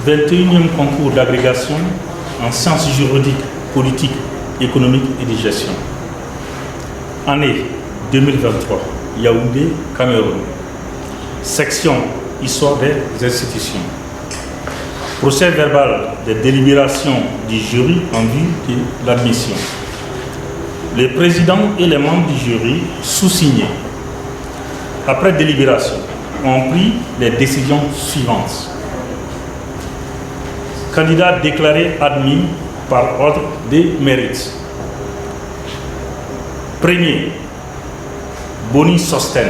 21e concours d'agrégation en sciences juridiques, politiques, économiques et de gestion. Année 2023, Yaoundé, Cameroun. Section Histoire des institutions. Procès verbal des délibérations du jury en vue de l'admission. Les présidents et les membres du jury sous-signés, après délibération, ont pris les décisions suivantes. Candidat déclaré admis par ordre des mérites. Premier, Boni Sosten,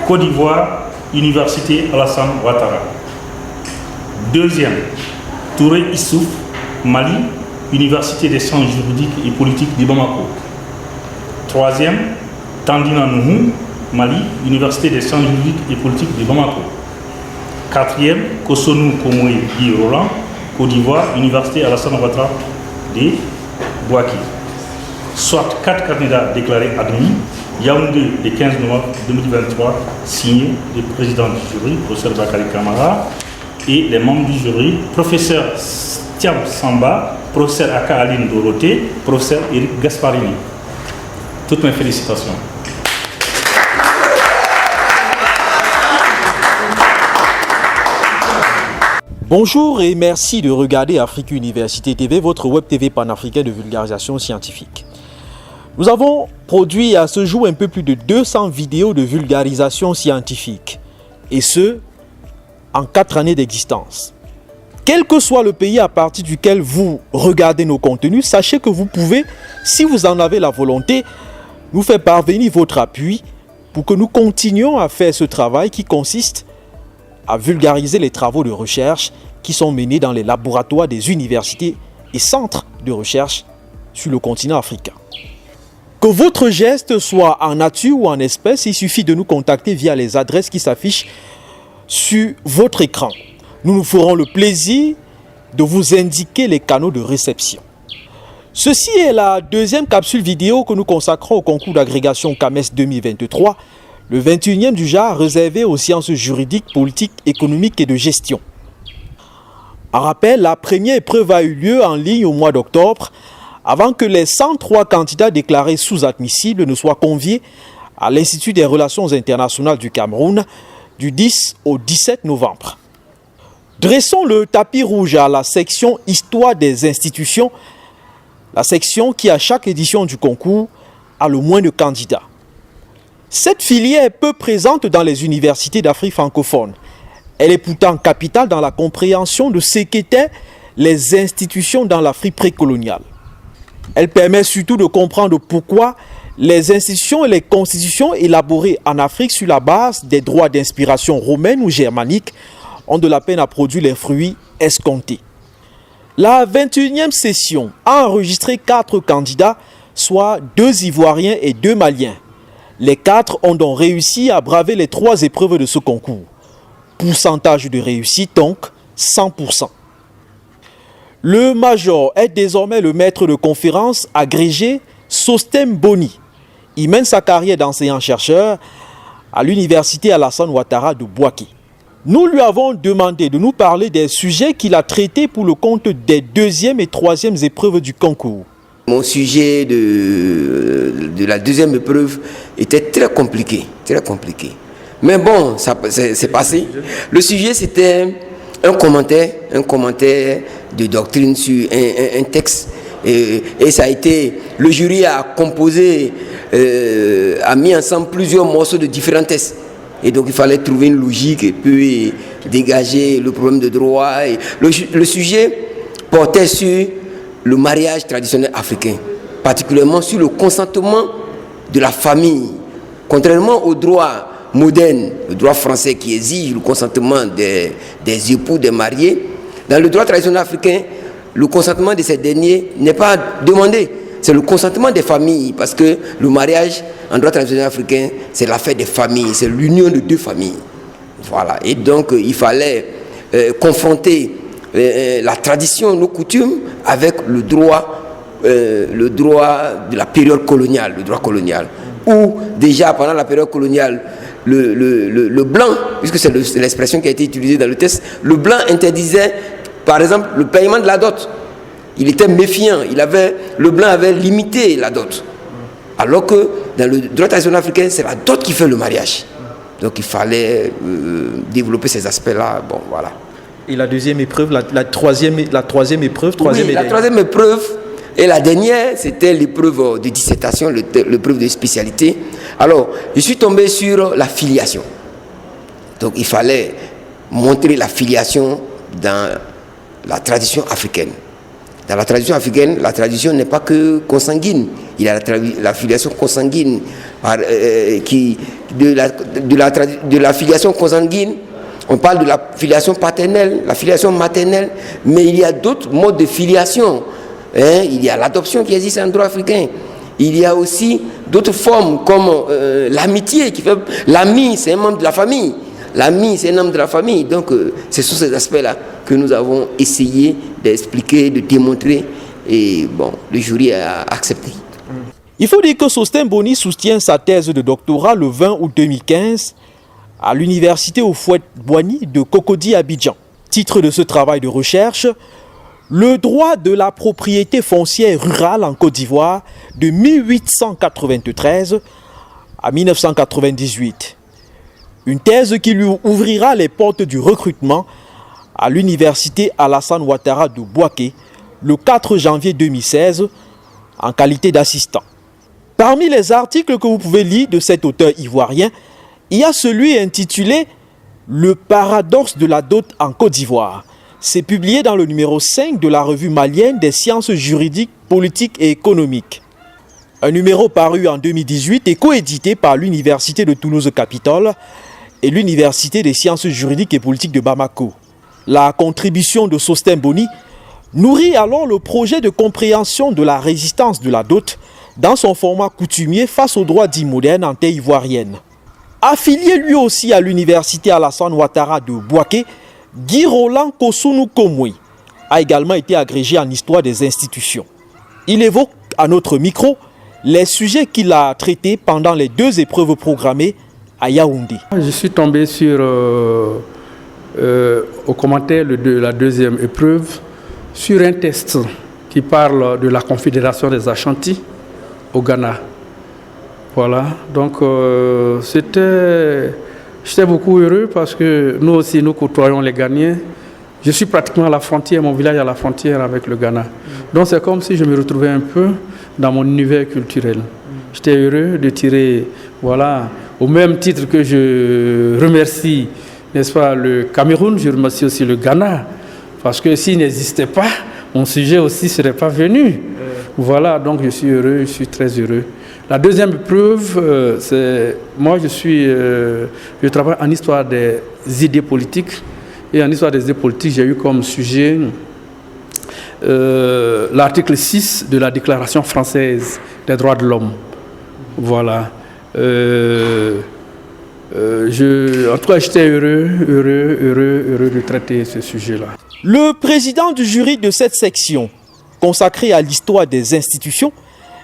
Côte d'Ivoire, Université Alassane Ouattara. Deuxième, Touré Issouf, Mali, Université des sciences juridiques et politiques de Bamako. Troisième, Tandina Nuhu, Mali, Université des sciences juridiques et politiques de Bamako. Quatrième, Kosonou Komoé Guy Roland, Côte d'Ivoire, Université Alassane Ouattara de Bouaki. Soit 4 candidats déclarés admis. Yaoundé, le 15 novembre 2023, signé le président du jury, professeur Bakary Camara, et les membres du jury, professeur Stiam Samba, professeur Aka Aline Dorothée, professeur Eric Gasparini. Toutes mes félicitations. Bonjour et merci de regarder Afrique Université TV, votre web TV panafricain de vulgarisation scientifique. Nous avons produit à ce jour un peu plus de 200 vidéos de vulgarisation scientifique, et ce, en 4 années d'existence. Quel que soit le pays à partir duquel vous regardez nos contenus, sachez que vous pouvez, si vous en avez la volonté, nous faire parvenir votre appui pour que nous continuions à faire ce travail qui consiste à vulgariser les travaux de recherche qui sont menés dans les laboratoires des universités et centres de recherche sur le continent africain. Que votre geste soit en nature ou en espèces, il suffit de nous contacter via les adresses qui s'affichent sur votre écran. Nous nous ferons le plaisir de vous indiquer les canaux de réception. Ceci est la deuxième capsule vidéo que nous consacrons au concours d'agrégation CAMES 2023, le 21e du genre réservé aux sciences juridiques, politiques, économiques et de gestion. En rappel, la première épreuve a eu lieu en ligne au mois d'octobre, avant que les 103 candidats déclarés sous-admissibles ne soient conviés à l'Institut des Relations Internationales du Cameroun du 10 au 17 novembre. Dressons le tapis rouge à la section Histoire des institutions, la section qui à chaque édition du concours a le moins de candidats. Cette filière est peu présente dans les universités d'Afrique francophone. Elle est pourtant capitale dans la compréhension de ce qu'étaient les institutions dans l'Afrique précoloniale. Elle permet surtout de comprendre pourquoi les institutions et les constitutions élaborées en Afrique sur la base des droits d'inspiration romaine ou germanique ont de la peine à produire les fruits escomptés. La 21e session a enregistré 4 candidats, soit 2 Ivoiriens et 2 Maliens. Les 4 ont donc réussi à braver les 3 épreuves de ce concours. Pourcentage de réussite donc 100%. Le major est désormais le maître de conférence agrégé Sostem Boni. Il mène sa carrière d'enseignant-chercheur à l'université Alassane Ouattara de Bouaki. Nous lui avons demandé de nous parler des sujets qu'il a traités pour le compte des 2e et 3e épreuves du concours. Mon sujet de la 2e épreuve était très compliqué. Mais bon, c'est passé. Le sujet, c'était un commentaire de doctrine sur un texte. Et ça a été, le jury a composé, a mis ensemble plusieurs morceaux de différents textes. Et donc il fallait trouver une logique et puis dégager le problème de droit. Et le sujet portait sur le mariage traditionnel africain, particulièrement sur le consentement de la famille. Contrairement au droit moderne, le droit français qui exige le consentement des époux, des mariés, dans le droit traditionnel africain, le consentement de ces derniers n'est pas demandé. C'est le consentement des familles, parce que le mariage en droit traditionnel africain, c'est l'affaire des familles, c'est l'union de 2 familles. Voilà. Et donc, il fallait confronter la tradition, nos coutumes, avec le droit de la période coloniale, le droit colonial. Où, déjà, pendant la période coloniale, le blanc, puisque c'est l'expression qui a été utilisée dans le texte, le blanc interdisait, par exemple, le paiement de la dot. Il était méfiant, le blanc avait limité la dot. Alors que dans le droit traditionnel africain, c'est la dot qui fait le mariage. Donc il fallait développer ces aspects-là. Bon, voilà. Et la deuxième épreuve, la troisième épreuve, la troisième épreuve et la dernière, c'était l'épreuve de dissertation, l'épreuve de spécialité. Alors, je suis tombé sur la filiation. Donc il fallait montrer la filiation dans la tradition africaine. Dans la tradition africaine, la tradition n'est pas que consanguine. Il y a la filiation consanguine. De la filiation consanguine, on parle de la filiation paternelle, la filiation maternelle, mais il y a d'autres modes de filiation. Il y a l'adoption qui existe en droit africain. Il y a aussi d'autres formes comme l'amitié. L'ami, c'est un membre de la famille. L'ami, c'est un membre de la famille. Donc, c'est sur ces aspects-là que nous avons essayé d'expliquer, de démontrer. Et bon, le jury a accepté. Il faut dire que Sostène Boni soutient sa thèse de doctorat le 20 août 2015 à l'université Houphouët-Boigny de Cocody-Abidjan. Titre de ce travail de recherche, le droit de la propriété foncière rurale en Côte d'Ivoire de 1893 à 1998. Une thèse qui lui ouvrira les portes du recrutement à l'université Alassane Ouattara de Bouaké le 4 janvier 2016 en qualité d'assistant. Parmi les articles que vous pouvez lire de cet auteur ivoirien, il y a celui intitulé « Le paradoxe de la dot en Côte d'Ivoire ». C'est publié dans le numéro 5 de la revue malienne des sciences juridiques, politiques et économiques. Un numéro paru en 2018 et coédité par l'Université de Toulouse-Capitole et l'Université des sciences juridiques et politiques de Bamako. La contribution de Sostène Boni nourrit alors le projet de compréhension de la résistance de la dot dans son format coutumier face aux droits dits modernes en terre ivoirienne. Affilié lui aussi à l'université Alassane Ouattara de Bouaké, Guy Roland Kosunu Komwe a également été agrégé en histoire des institutions. Il évoque à notre micro les sujets qu'il a traités pendant les 2 épreuves programmées à Yaoundé. Je suis tombé sur, au commentaire de la 2e épreuve, sur un texte qui parle de la Confédération des Ashantis au Ghana. Voilà, donc j'étais beaucoup heureux parce que nous aussi, nous côtoyons les Ghanéens. Je suis pratiquement à la frontière, mon village est à la frontière avec le Ghana. Donc c'est comme si je me retrouvais un peu dans mon univers culturel. J'étais heureux de tirer, voilà, au même titre que je remercie, n'est-ce pas, le Cameroun, je remercie aussi le Ghana. Parce que s'il n'existait pas, mon sujet aussi ne serait pas venu. Voilà, donc je suis heureux, je suis très heureux. La 2e épreuve, c'est... Moi, je travaille en histoire des idées politiques. Et en histoire des idées politiques, j'ai eu comme sujet l'article 6 de la Déclaration française des droits de l'homme. Voilà. En tout cas, j'étais heureux de traiter ce sujet-là. Le président du jury de cette section, consacrée à l'histoire des institutions,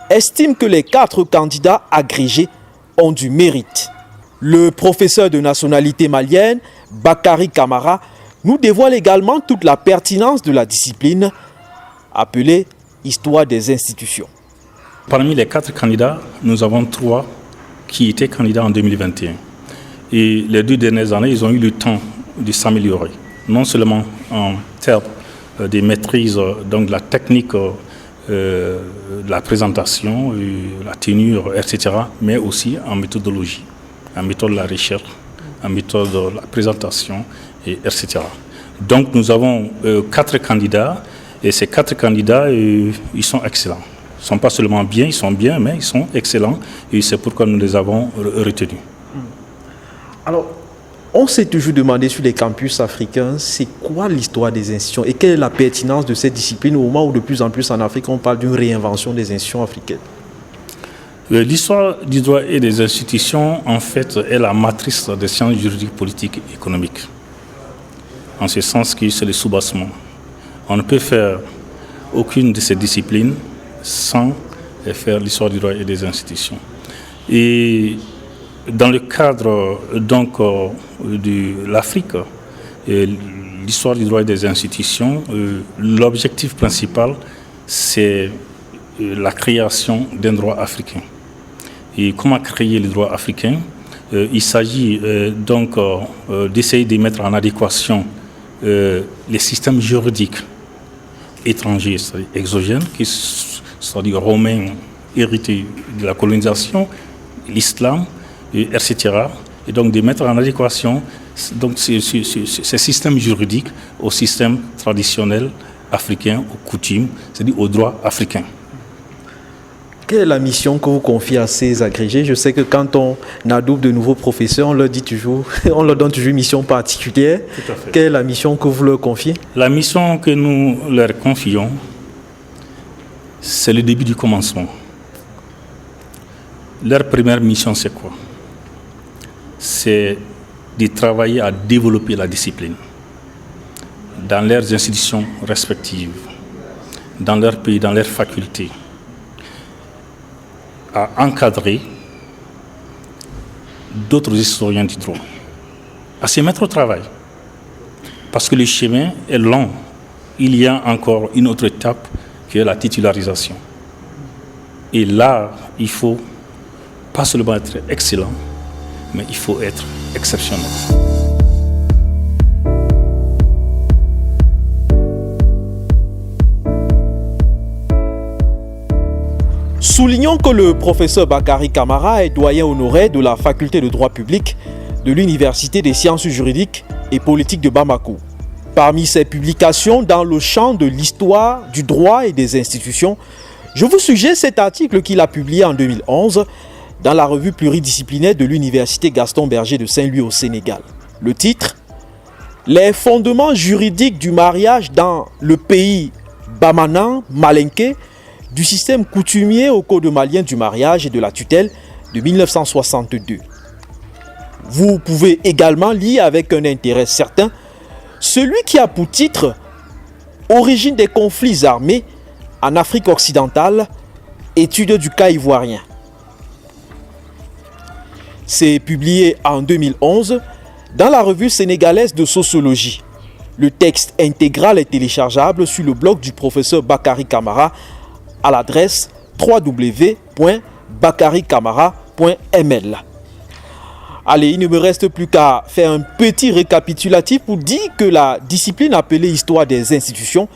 estime que les 4 candidats agrégés ont du mérite. Le professeur de nationalité malienne, Bakary Camara, nous dévoile également toute la pertinence de la discipline appelée Histoire des institutions. Parmi les 4 candidats, nous avons 3 qui étaient candidats en 2021. Et les 2 dernières années, ils ont eu le temps de s'améliorer. Non seulement en termes de maîtrise donc de la technique de la présentation, la tenue, etc., mais aussi en méthodologie, en méthode de la recherche, en méthode de la présentation, etc. Donc nous avons 4 candidats, et ces 4 candidats, ils sont excellents. Ils ne sont pas seulement bien, ils sont bien, mais ils sont excellents, et c'est pourquoi nous les avons retenus. Alors, on s'est toujours demandé sur les campus africains, c'est quoi l'histoire des institutions et quelle est la pertinence de cette discipline au moment où de plus en plus en Afrique on parle d'une réinvention des institutions africaines? L'histoire du droit et des institutions, en fait, est la matrice des sciences juridiques, politiques et économiques. En ce sens que c'est le soubassement. On ne peut faire aucune de ces disciplines sans faire l'histoire du droit et des institutions. Et dans le cadre donc, de l'Afrique, l'histoire du droit et des institutions, l'objectif principal, c'est la création d'un droit africain. Et comment créer le droit africain? Il s'agit donc d'essayer de mettre en adéquation les systèmes juridiques étrangers, c'est-à-dire exogènes, qui c'est-à-dire romains hérités de la colonisation, l'islam, etc. Et donc de mettre en adéquation donc, ces systèmes juridiques au système traditionnel africain, aux coutumes, c'est-à-dire au droit africain. Quelle est la mission que vous confiez à ces agrégés? Je sais que quand on adoube de nouveaux professeurs, on leur donne toujours une mission particulière. Tout à fait. Quelle est la mission que vous leur confiez? La mission que nous leur confions, c'est le début du commencement. Leur première mission, c'est quoi? C'est de travailler à développer la discipline dans leurs institutions respectives, dans leur pays, dans leurs facultés, à encadrer d'autres historiens du droit, à se mettre au travail. Parce que le chemin est long. Il y a encore une autre étape qui est la titularisation. Et là, il faut pas seulement être excellent, mais il faut être exceptionnel. Soulignons que le professeur Bakary Camara est doyen honoraire de la faculté de droit public de l'Université des sciences juridiques et politiques de Bamako. Parmi ses publications dans le champ de l'histoire, du droit et des institutions, je vous suggère cet article qu'il a publié en 2011 dans la revue pluridisciplinaire de l'Université Gaston Berger de Saint-Louis au Sénégal. Le titre: Les fondements juridiques du mariage dans le pays Bamanan Malinké, du système coutumier au code malien du mariage et de la tutelle de 1962. Vous pouvez également lire avec un intérêt certain celui qui a pour titre Origine des conflits armés en Afrique occidentale, étude du cas ivoirien. C'est publié en 2011 dans la revue sénégalaise de sociologie. Le texte intégral est téléchargeable sur le blog du professeur Bakary Camara à l'adresse www.bakarycamara.ml. Allez, il ne me reste plus qu'à faire un petit récapitulatif pour dire que la discipline appelée Histoire des institutions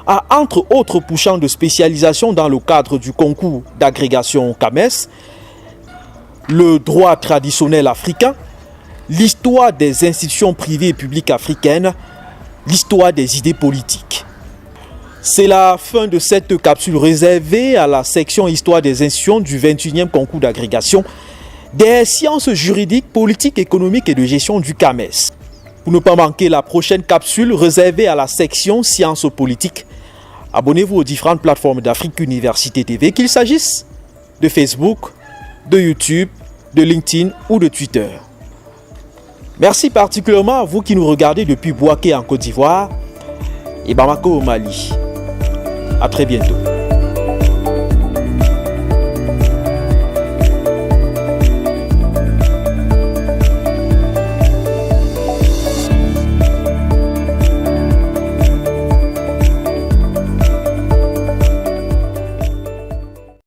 a entre autres pour champ de spécialisation dans le cadre du concours d'agrégation CAMES, le droit traditionnel africain, l'histoire des institutions privées et publiques africaines, l'histoire des idées politiques. C'est la fin de cette capsule réservée à la section Histoire des institutions du 21e concours d'agrégation des sciences juridiques, politiques, économiques et de gestion du CAMES. Pour ne pas manquer la prochaine capsule réservée à la section Sciences politiques, abonnez-vous aux différentes plateformes d'Afrique Université TV, qu'il s'agisse de Facebook, de YouTube, de LinkedIn ou de Twitter. Merci particulièrement à vous qui nous regardez depuis Bouaké en Côte d'Ivoire et Bamako au Mali. À très bientôt.